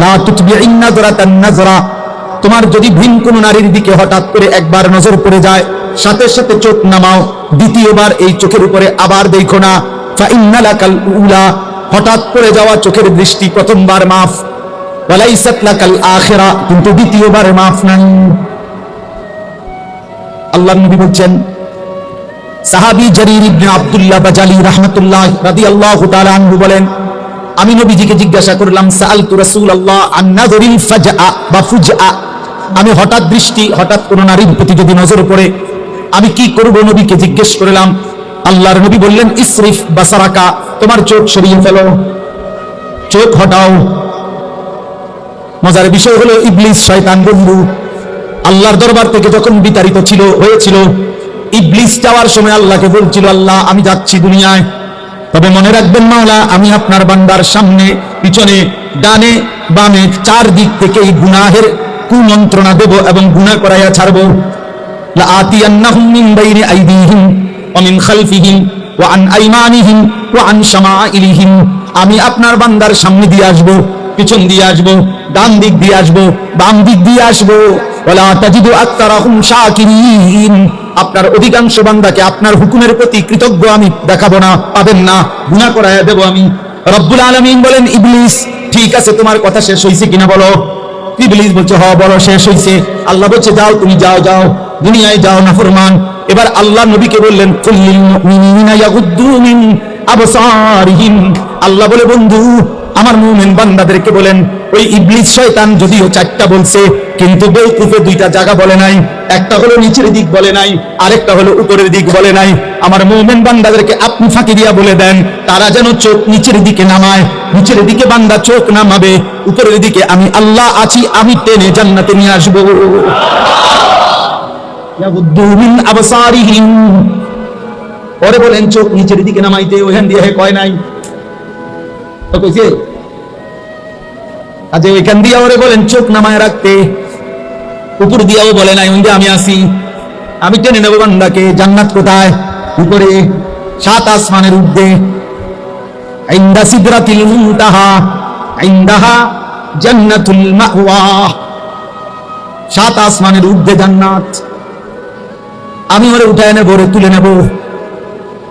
লা তুতবিইন নাযরাতান নাযরা, তোমার যদি ভিন কোন নারীর দিকে হঠাৎ করে একবার নজর পড়ে যায়, সাথে সাথে চোখ নামাও, দ্বিতীয়বার এই চোখের উপরে আবার দেখো না। ফা ইন্না লাকাল উলা, হঠাৎ পড়ে যাওয়া চোখের দৃষ্টি প্রথমবার মাফ, ওয়ালাইসাত লাকাল আখিরা, কিন্তু দ্বিতীয়বার মাফ নাই। আল্লাহর নবী বলেন, সাহাবী জারীর ইবনে আব্দুল্লাহ বাজালি রাহমাতুল্লাহ রাদিয়াল্লাহু তাআলা আনহু বলেন, আমি নবীজিকে জিজ্ঞাসা করলাম, সাআলতু রাসূলুল্লাহ আন নাযরিল ফাজআ বা ফুজআ, আমি হঠাৎ দৃষ্টি, হঠাৎ কোন নারীর প্রতি যদি নজর পড়ে আমি কি করব, নবীকে জিজ্ঞেস করলাম। আল্লাহর নবী বললেন, ইসরিফ বাসারাকা, তোমার চোখ সরিয়ে ফেলো, চোখ হটাও। মজার বিষয় হলো ইবলিস শয়তান বন্ধু আল্লাহর দরবার থেকে যখন বিতাড়িত হয়েছিল, ইবলিস যাওয়ার সময় আল্লাহকে বলছিল, আল্লাহ আমি যাচ্ছি দুনিয়ায়, তবে মনে রাখবেন মাওলা আমি আপনার বান্দার সামনে পিছনে ডানে বামে চারদিক থেকে এই গুনাহের কুমন্ত্রণা দেব এবং গুনাহ করাইয়া ছাড়ব। লা আতিয়ান্নাহুম মিন বাইনি আইদিহিম ওয়া মিন খালফিহিম ওয়া আন আইমানিহিম ওয়া আন শামাইলিহিম, আমি আপনার বান্দার সামনে দিয়ে আসব, পিছন দিয়ে আসব, ডান দিক দিয়ে আসব, বাম দিক দিয়ে আসব। ওয়ালা তাজিদু আকতারাহুম শাকিরিন, আপনার অধিকাংশ বান্দাকে আপনার হুকুমের প্রতি কৃতজ্ঞ আমি দেখাবো না, পাবেন না, গুনাহ করাইয়া দেব আমি। রব্বুল আলামিন বলেন, ইবলিস ঠিক আছে তোমার কথা শেষ হইছে কিনা বলো। ইবলিস বলছে হ্যাঁ বলো শেষ হইছে। আল্লাহ বলছে যাও তুমি যাও দুনিয়ায় যাও নাফরমান। এবার আল্লাহ নবীকে বললেন কুল্লিল মুমিনিনা ইয়াগুদ্দু মিন আবসারিহিম, আল্লাহ বলে বন্ধু আমার মুমিন বান্দাদেরকে বলেন, ওই ইবলিস শয়তান যদিও চারটা বলছে কিন্তু বেওকুফে দুইটা জায়গা বলে নাই, একটা হলো নিচের দিক বলে নাই, আরেকটা হলো উপরের দিক বলে নাই। আমার মুমিন বান্দাদেরকে আপনি ফাঁকি দিয়া বলে দেন তারা যেন চোখ নিচের দিকে নামায়, নিচের দিকে বান্দা চোখ নামাবে, উপরের দিকে আমি আল্লাহ আছি, আমি টেনে জান্নাতে নিয়ে আসবো। ইয়াগুদ্দু মিন আবসারিহিম, পরে বলেন চোখ নিচের দিকে নামাইতে, ওইখান দিয়ে কয় নাই তো কইছে আজ ওইখান দিয়ে ওরে বলেন চোখ নামায় রাখতে, উপর দিয়েও বলে নাই ওই আমি আসি, আমি টেনে নেব বান্দাকে। জান্নাত কোথায়? উপরে, সাত আসমানের ঊর্ধ্বে, ইনদা সিদরাতিল মুনতাহা ইনদাহা জান্নাতুল মাওয়া, সাত আসমানের ঊর্ধ্বে জান্নাত। আমি ওরে উঠায় নেব, ওরে তুলে নেব।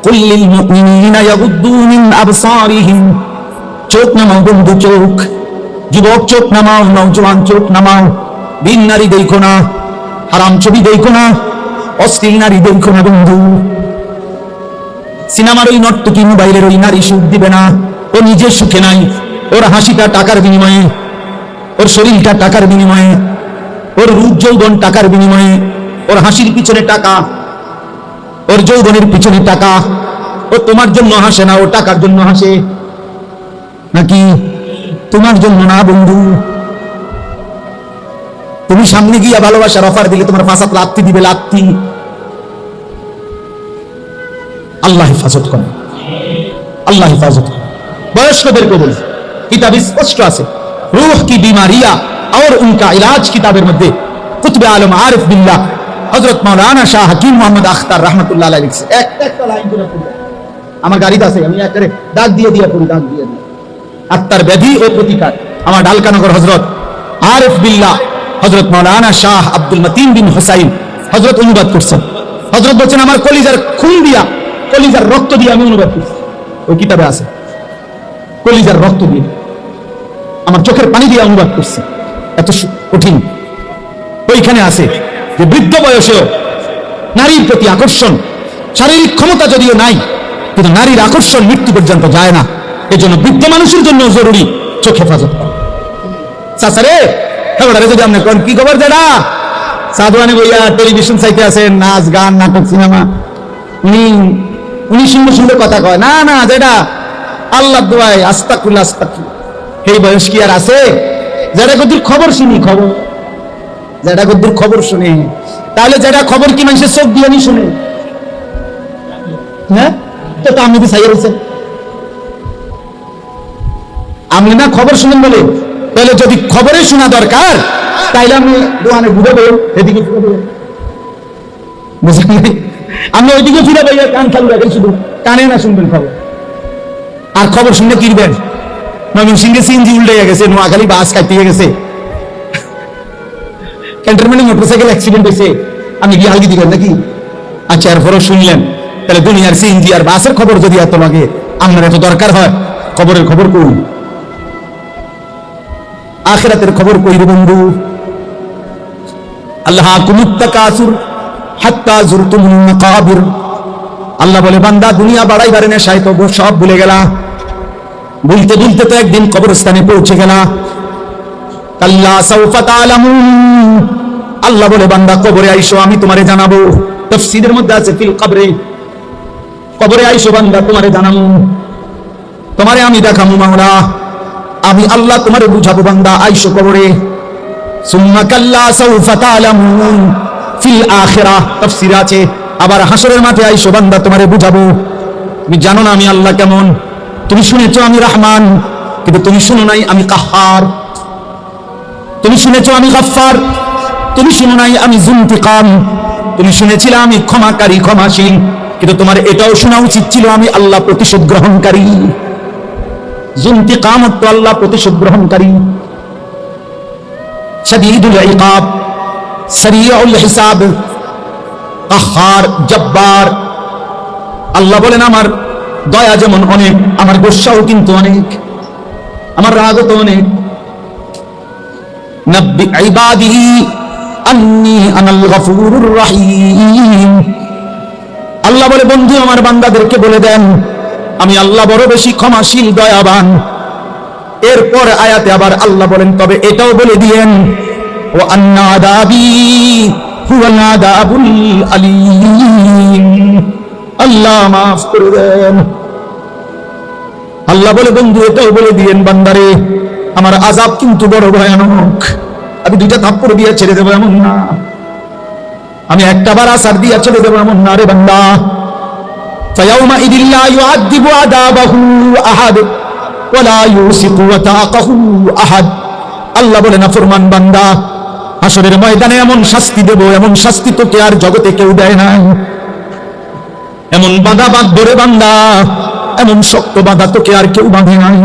কুল্লিল মুমিনিনা ইয়াগুদ্দু মিন আবসারিহিম, চোখ নামাও বন্ধু, চোখ, যুবক চোখ নামাও, নওজোয়ান চোখ নামাও, বিন নারী দেখো না, হারাম ছবি দেখো না, অশ্লীল নারী দেখো না বন্ধু। সিনেমার ওই নর্তকী মোবাইলের ওই নারী সুখ দিবে না, ও নিজের সুখে নাই, ওর হাসিটা টাকার বিনিময়ে, ওর শরীরটা টাকার বিনিময়ে, ওর রূপ যৌবন টাকার বিনিময়ে, ওর হাসির পিছনে টাকা, ওর যৌবনের পিছনে টাকা। ও তোমার জন্য হাসে না, ও টাকার জন্য হাসে, নাকি তোমার জন্য না বন্ধু। তুমি সামনে গিয়া ভালোবাসার অফার দিলে তোমার ফাসাদ লাত্তি দিবে, লাত্তি। আল্লাহ হেফাজত করে, আল্লাহ হেফাজত করে। বয়স্কদেরকে বলি কিতাব স্পষ্ট আছে, রূহ কি বিমারিয়া और उनका इलाज किताबेर मध्य कुतुब आलम आरिफ बिल्लाह हजरत मौलाना शाह हकीम मोहम्मद अख्तर रहमतुल्लाह अलैहि लिखছে একটা লাইন করে পড়ি, আমার গাড়িতে আছে, আমি একবারে দাগ দিয়ে পড়ি, দাগ দিয়ে আত্মার ব্যাধি ও প্রতিকার। আমার ঢালকানগর হযরত আরিফ বিল্লাহ হযরত মৌলানা শাহ আব্দুল মতিন বিন হুসাইন হযরত অনুবাদ করছেন। হযরত বলেন আমার কলিজার খুন দিয়া, কলিজার রক্ত দিয়ে আমি অনুবাদ করছি, ওই কিতাবে আছে, কলিজার রক্ত দিয়ে, আমার চোখের পানি দিয়ে অনুবাদ করছি। এত কঠিন। ওইখানে আছে যে বৃদ্ধ বয়সেও নারীর প্রতি আকর্ষণ, শারীরিক ক্ষমতা যদিও নাই কিন্তু নারীর আকর্ষণ মৃত্যু পর্যন্ত যায় না। এজন্য বৃদ্ধ মানুষের জন্য জরুরি চোখ হেফাজত করা। চাচারে খবরে যদি আপনি কোন কি খবর যেটা সাধুয়ানি বইয়া টেলিভিশন চাইতে আছেন, নাচ গান নাটক সিনেমা, উনি সুন্দর সুন্দর কথা কয় না, না যেটা আল্লাহ দোয়ায় আস্তাকুল্লাহ আস্তাকুল্লাহ, এই বয়স কি আর আছে? যেটা কদ্দুর খবর শুনি, খবর যেটা কদ্দুর খবর শুনে, তাহলে যেটা খবর কি মানুষের চোখ দিয়ে নি শুনে, হ্যাঁ তো আপনি তো সাইয়া বলছেন আমি না খবর শুনেন বলে, তাহলে যদি খবরে শোনা দরকার তাইলে আমি দোকানে ঘুরে বেরো, এদিকে ফিরে বেরো, বুঝলেন? আমি ওইদিকে ফিরে বেরিয়ে কান চালু রাখেন, শুধু কানে না শুনবেন খবর। আর খবর শুনলে কিনবেন, ময়মনসিংহে সিএনজি উল্টে গেছে, নোয়াখালী বাস কাটিয়ে গেছে, ক্যান্টনমেন্টে মোটরসাইকেল অ্যাক্সিডেন্ট হয়েছে, আমি গিয়ে হালকি দিবেন নাকি? আচ্ছা এরপরও শুনলেন, তাহলে দুনিয়ার সিএনজি আর বাসের খবর যদি এত লাগে, আপনার এত দরকার হয়, খবরের খবর কই? আখিরাতের খবর কই রে বন্ধু? আল্লাহ কুমুত্তাকাসুর হাত্তা যুরতুমুন মাকাবির, আল্লাহ বলে বান্দা দুনিয়া বাড়াইবারে নেশায় তো সব ভুলে গেলা, ভুলতে ভুলতে তো একদিন কবরস্থানে পৌঁছে গেলা। কাল্লা সাউফা তাআলামুন, আল্লাহ বলে বান্দা কবরে আইসো আমি তোমারে জানাবো। তাফসীরের মধ্যে আছে ফিল কবরে, কবরে আইসো বান্দা তোমারে জানাবো, তোমারে আমি দেখাবো মাওলা। আমি আল্লাহ তোমারে বুঝাবো বান্দা, আইসো কবরে। সুম্মা কাল্লা সাউফা তা'লামুন ফিল আখিরাহ, তাফসীর আছে আবার হাসরের মাঠে আইসো বান্দা তোমারে বুঝাবো। তুমি জানো না আমি আল্লাহ কেমন, তুমি শুনেছো আমি রহমান, কিন্তু তুমি শুনো নাই আমি কাহ্হার। তুমি শুনেছো আমি গফফার, তুমি শুনো নাই আমি যুনতিকাম। তুমি শুনেছিলে আমি ক্ষমাকারী, ক্ষমাশীল, কিন্তু তোমার এটাও শোনা উচিত ছিল আমি আল্লাহ প্রতিশোধ গ্রহণকারী। যুনতিকাম তো আল্লাহ প্রতিশোধ গ্রহণকারী, শাদীদুল ইকাব, সারিউল হিসাব, কাহ্হার, জব্বার। আল্লাহ বলেন আমার দয়া যেমন অনেক, আমার গোসাও কিন্তু অনেক, আমার রাগও তো অনেক। নাব্বি ইবাদি আন্নী আনাল গফুরুর রহিম। আল্লাহ বলে বন্ধু আমার বান্দাদেরকে বলে দেন আমি আল্লাহ বড় বেশি ক্ষমাশীল, দয়াবান। এরপর আয়াতে আবার আল্লাহ বলেন তবে এটাও বলে দিয়েন ওয়া আন্না আযাবি হুয়াল আযাবুল আলীম। আল্লাহ মাফ করে দেন। আল্লাহ বলে বন্ধু এটাও বলে দিয়েন বান্দারে আমার আযাব কিন্তু বড় ভয়ানক। আমি দুইটা থাপ্পড় দিয়ে ছেড়ে দেবো এমন না, আমি একটা বার আসার দিয়ে ছেড়ে দেবো এমন না রে বান্দা। ফায়াউমা ইদিল লা ইউআযিবু আযাবাহু আহাদ ওয়া লা ইউসিকু ওয়াতাকাহু আহাদ। আল্লাহ বলে না ফরমান বান্দা হাসরের ময়দানে এমন শাস্তি দেব, এমন শাস্তি তোকে আর জগতে কেউ দেয় না। এমন বাঁধা বাঁধবো রে বান্দা, এমন শক্ত বাঁধা তোকে আর কেউ বাঁধে নাই।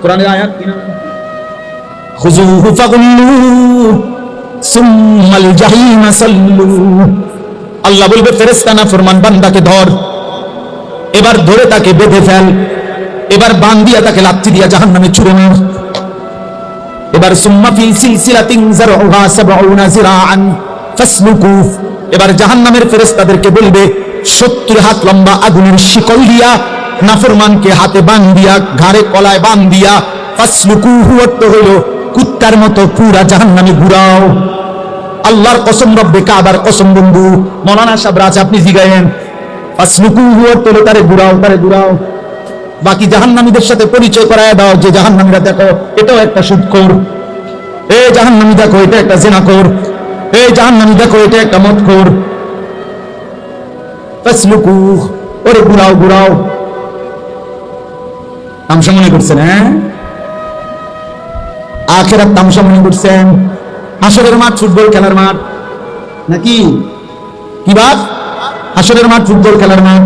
কোরআনের আয়াত কিনা খুযুহু ফাগুল্লু সুম্মাল জাহিমা সাল্লু। আল্লাহ বলবে ফেরেশতা না ফরমান বান্দাকে ধর, এবার ধরে তাকে বেঁধে ফেল, এবার বান দিয়া তাকে লাথি দিয়া জাহান্নামে ছুঁড়ে মার। এবার সুম্মা ফি সিলসিলাতিন যারউহা ৭০ যিরাআন ফাসলুকু। এবার জাহান্নামের ফেরেশতাদেরকে বলবে ৭০ হাত লম্বা আগুনের শিকল দিয়া নাফরমানকে হাতে বান দিয়া, ঘাড়ে কলায় বান দিয়া, ফাসলুকুহু অর্থ হলো কুত্তার মতো পুরা জাহান্নামে ঘুরাও। আল্লাহর কসম, রব্বে কাবার কসম বন্ধু, মৌলানা সাহেব রাজ আপনি জিগায়েন ফাসলুকুহু অর্থ হলো তারে ঘুরাও, তারে ঘুরাও। বাকি জাহান্নামীদের সাথে পরিচয় করায় দাও যে জাহান্নামীরা দেখো এটাও একটা সুদখোর, এই জাহান্নামী দেখো এটা একটা জিনাখোর, এই জাহান্নামী দেখো এটা একটা মদখোর। ফাসলুকু ওরে ঘুরাও ঘুরাও। তামসা মনে করছেন? হ্যাঁ, আখিরাত তামসা মনে করছেন? হাসরের মাঠ ফুটবল খেলার মাঠ নাকি? কি বাত? হাসরের মাঠ ফুটবল খেলার মাঠ।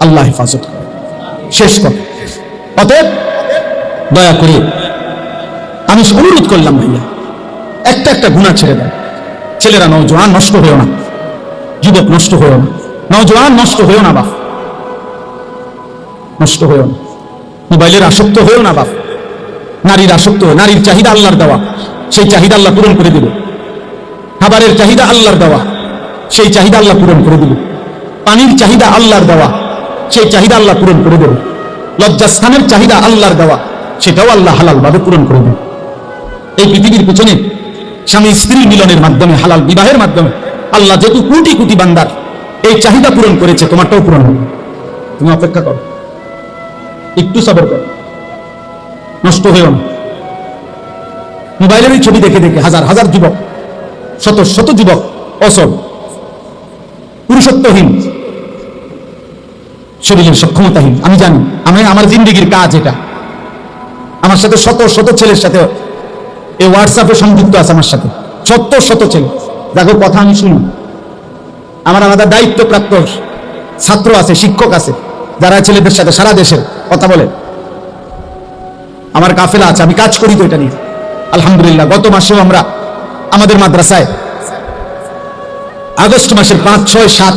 আল্লাহ হেফাজত করে। শেষ কথা, অতএব দয়া করে আমি অনুরোধ করলাম ভাইয়া একটা একটা গুনাহ ছেড়ে দেন। ছেলেরা নওজোয়ান নষ্ট হয়েও না, যুবক নষ্ট হয়েও না, নওজোয়ান নষ্ট হয়েও না, বাপ নষ্ট হয়েও না, মোবাইলের আসক্ত হয়েও না, বাপ নারীর আসক্ত হয়ে, নারীর চাহিদা আল্লাহর দেওয়া, সেই চাহিদা আল্লাহ পূরণ করে দিল। খাবারের চাহিদা আল্লাহর দেওয়া, সেই চাহিদা আল্লাহ পূরণ করে দিল। পানির চাহিদা আল্লাহর দেওয়া, সেই চাহিদা আল্লাহ পূরণ করে দেবে। লজ্জাস্থানের চাহিদা আল্লাহর দেওয়া, সেটাও আল্লাহ হালাল ভাবে পূরণ করে দেবে। এই পৃথিবীর পিছনে স্বামী স্ত্রী মিলনের মাধ্যমে, হালাল বিবাহের মাধ্যমে আল্লাহ যেহেতু কোটি কোটি বান্দার এই চাহিদা পূরণ করেছে, তোমারটাও পূরণ হবে। তুমি অপেক্ষা করো, একটু সবর করো, নষ্ট হয়েও না। মোবাইলের এই ছবি দেখে দেখে হাজার হাজার যুবক, শত শত যুবক অসল, পুরুষত্বহীন, শরীরের সক্ষমতাহীন। আমি জানি, আমি আমার জিন্দেগির কাজ এটা। আমার সাথে শত শত ছেলের সাথে এই হোয়াটসঅ্যাপে সংযুক্ত আছে, আমার সাথে শত শত ছেলে, দেখো কথা আমি শুনি। আমার আলাদা দায়িত্বপ্রাপ্ত ছাত্র আছে, শিক্ষক আছে, যারা ছেলেদের সাথে সারা দেশের কথা বলে। আমার কাফেলা আছে, আমি কাজ করি তো এটা নিয়ে আলহামদুলিল্লাহ। গত মাসেও আমরা আমাদের মাদ্রাসায় আগস্ট মাসের 5, 6, 7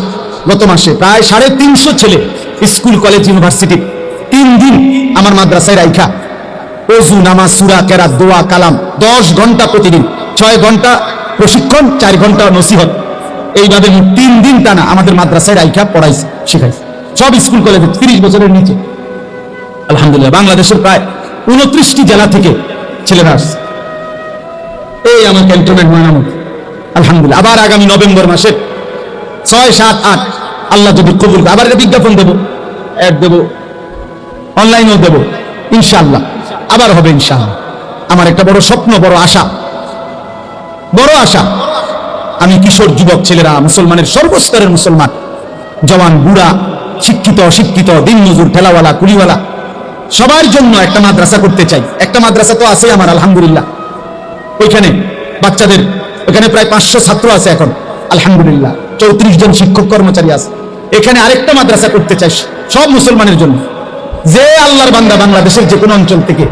গত মাসে প্রায় 350 ছেলে স্কুল কলেজ ইউনিভার্সিটি 3 দিন আমার মাদ্রাসায় রাইখা ওযু, নামাজ, সূরা, কেরাত, দোয়া, কালাম 10 ঘন্টা প্রতিদিন, 6 ঘন্টা প্রশিক্ষণ, 4 ঘন্টা নসিহত, এইভাবে 3 দিন টানা আমাদের মাদ্রাসায় রাইখা পড়াইছে, শিখাইছে। সব স্কুল কলেজে 30 বছরের নিচে আলহামদুলিল্লাহ। বাংলাদেশের প্রায় 29টি জেলা থেকে ছেলেরা আসছে, এই আমার ক্যান্টনমেন্ট ময়নামতি আলহামদুলিল্লাহ। আবার আগামী নভেম্বর মাসে 6, 7, 8 আল্লাহ যদি কবুল করে আবার বিজ্ঞাপন দেবো, অ্যাড দেবো, অনলাইনেও দেবো ইনশাআল্লাহ। আবার হবে ইনশাআল্লাহ। আমার একটা বড় স্বপ্ন, বড় আশা, আমি কিশোর যুবক ছেলেরা, মুসলমানের সর্বস্তরের মুসলমান, জওয়ান বুড়া, শিক্ষিত অশিক্ষিত, দিন মজুর, ঠেলাওয়ালা, কুলিওয়ালা, সবার জন্য একটা মাদ্রাসা করতে চাই। একটা মাদ্রাসা তো আছে আমার আলহামদুলিল্লাহ, ওইখানে বাচ্চাদের, ওখানে প্রায় 500 ছাত্র আছে এখন আলহামদুলিল্লাহ, 34 জন শিক্ষক কর্মচারী আছে। এখানে আরেকটা মাদ্রাসা করতে চাই সব মুসলমানের জন্য। যে আল্লাহর বান্দা বাংলাদেশের যে কোনো অঞ্চল থেকে,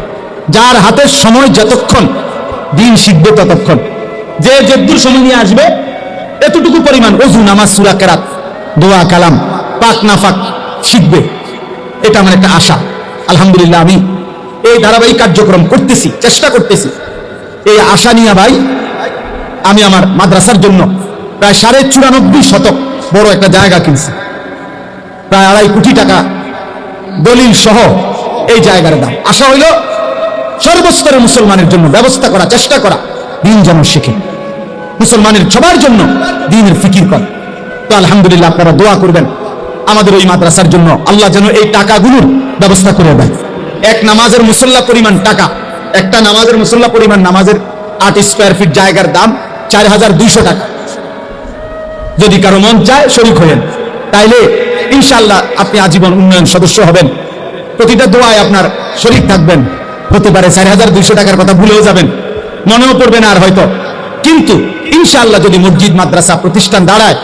যার হাতের সময় যতক্ষণ দিন শিখবে ততক্ষণ, যে যদ্দূর সময় নিয়ে আসবে এতটুকু পরিমাণ ওযু, নামাজ, সূরা কেরাত, দোয়া, কালাম, পাক না পাক শিখবে। এটা আমার একটা আশা। আলহামদুলিল্লাহ আমি এই ধারাবাহিক কার্যক্রম করতেছি, চেষ্টা করতেছি। এই আশা নিয়ে ভাই আমি আমার মাদ্রাসার জন্য প্রায় 94.5 শতক বড় একটা জায়গা কিনছি, প্রায় 2.5 কোটি টাকা দলিল সহ এই জায়গার দাম। আশা হইল সর্বস্তরের মুসলমানের জন্য ব্যবস্থা করা, চেষ্টা করা, দিন যেন শিখে, মুসলমানের সবার জন্য দিনের ফিকির করে। তো আলহামদুলিল্লাহ আপনারা দোয়া করবেন আমাদের ওই মাদ্রাসার জন্য, আল্লাহ যেন এই টাকাগুলোর ব্যবস্থা করে দেয়। এক নামাজের মুসল্লা পরিমাণ টাকা, একটা নামাজের মুসল্লা পরিমাণ নামাজের 8 স্কয়ার ফিট জায়গার দাম 4200 টাকা। যদি কারো মন চায় শরীক হবেন, তাইলে ইনশাআল্লাহ আপনি আজীবন উন্নয়ন সদস্য হবেন, প্রতিটা দোয়ায় আপনার শরীক থাকবেন। হতে পারে 4200 টাকার কথা ভুলেও যাবেন, মনেও পড়বে না আর হয়তো, কিন্তু ইনশাআল্লাহ যদি মসজিদ, মাদ্রাসা, প্রতিষ্ঠান দাঁড়ায়,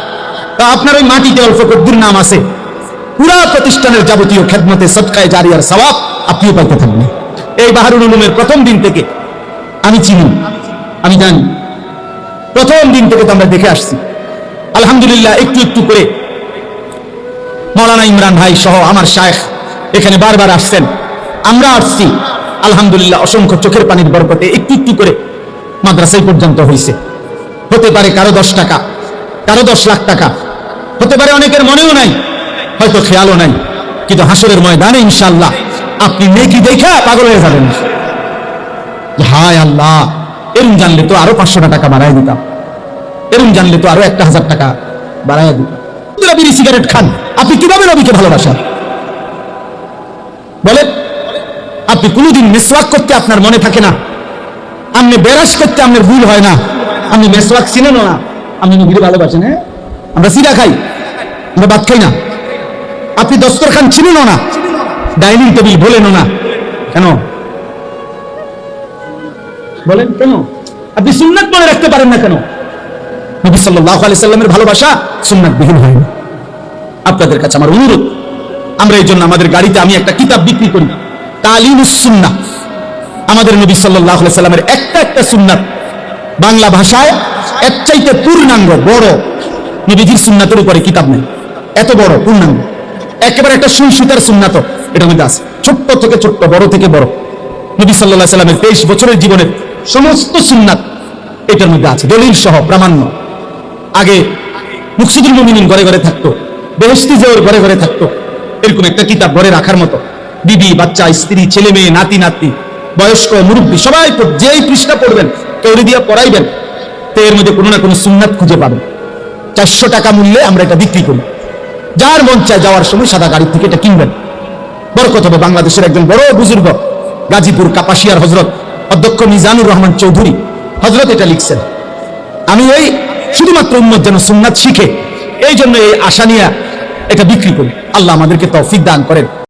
তা আপনার ওই মাটিতে অল্প কদ্দুর নাম আছে, পুরা প্রতিষ্ঠানের যাবতীয় খেদমতে, সদকায়ে জারিয়ার সওয়াব আপনিও পাইতে থাকবেন। এই বাহারুল উলুমের প্রথম দিন থেকে আমি চিনি, আমি জানি, প্রথম দিন থেকে তো আমরা দেখে আসছি। আলহামদুলিল্লাহ একটু একটু করে মাওলানা ইমরান ভাই সহ আমার শায়েখ এখানে বারবার আসছেন, আমরা আসছি। আলহামদুলিল্লাহ অসংখ্য চোখের পানির বরকতে একটু একটু করে মাদ্রাসায় পর্যন্ত হয়েছে। হতে পারে কারো 10 টাকা, কারো 10 লাখ টাকা, হতে পারে অনেকের মনেও নাই, হয়তো খেয়ালও নাই, কিন্তু হাসরের ময়দানে ইনশাআল্লাহ আপনি নেকি দেখা পাগল হয়ে যাবেন। হায় আল্লাহ, এরম জানলে তো আরো 500 টাকা বাড়ায় দিতাম, এরম জানলে তো আরো 1000 টাকা বাড়ায় দিতাম। বিড়ি সিগারেট খান, আপনি কিভাবে নবীকে ভালোবাসেন বলেন? আপনি কোনোদিন মিসওয়াক করতে আপনার মনে থাকে না, আপনি বেরাস করতে আপনার ভুল হয় না, আপনি মিসওয়াক চিনেন না, আপনি নবীকে ভালোবাসেন? হ্যাঁ, আমরা সিরা খাই, আমরা ভাত খাই না। আপনি দস্তরখান চিনেন না, ডাইনিং টেবিল বলেন না, কেন বলেন? কেন আপনি সুন্নাত মনে রাখতে পারেন না কেন? নবী সাল্লাল্লাহু আলাইহি সাল্লামের ভালোবাসা সুন্নাত বিহীন হয় না। আপনাদের কাছে আমার অনুরোধ, আমরা এই জন্য আমাদের গাড়িতে আমি একটা কিতাব বিক্রি করি, তালিমুস সুন্নাহ। আমাদের নবী সাল্লাল্লাহু আলাইহি সাল্লামের একটা একটা সুন্নাত বাংলা ভাষায় এর চাইতে পূর্ণাঙ্গ বড় নবীজির সুন্নাতের উপরে কিতাব নেই, এত বড় পূর্ণাঙ্গ, একেবারে একটা সুই সুতার সুন্নাত এটার মধ্যে আছে, ছোট্ট থেকে ছোট্ট, বড় থেকে বড়। নবী সাল্লাল্লাহু আলাইহি সাল্লামের 23 বছরের জীবনের সমস্ত সুন্নাত এটার মধ্যে আছে, দলিল সহ, প্রামাণ্য। আগে মুকসিদুল মুমিনিন ঘরে ঘরে থাকতো, বেহেশতি যে ওর ঘরে ঘরে থাকতো, এরকম একটা কিতাব ঘরে রাখার মতো, বিবি, বাচ্চা, স্ত্রী, ছেলে মেয়ে, নাতি নাতনি, বয়স্ক, মুরব্বী সবাই যেই পৃষ্ঠা পড়বেন, কেউরি দিয়া পড়াইবেন, তো এর মধ্যে কোনো না কোনো সুন্নাত খুঁজে পাবেন। 400 টাকা মূল্যে আমরা এটা বিক্রি করি। যার মন চায় যাওয়ার সময় সাদা গাড়ি থেকে এটা কিনবেন, বরকত হবে। বাংলাদেশের একজন বড় বুজুর্গ, গাজীপুর কাপাসিয়ার হযরত অধ্যক্ষ মিজানুর রহমান চৌধুরী হযরত এটা লিখছেন। আমি এই শুধুমাত্র উম্মত যেন সুন্নাত শিখে, এই জন্য এই আশা নিয়ে এটা বিক্রি করি। আল্লাহ আমাদেরকে তৌফিক দান করেন।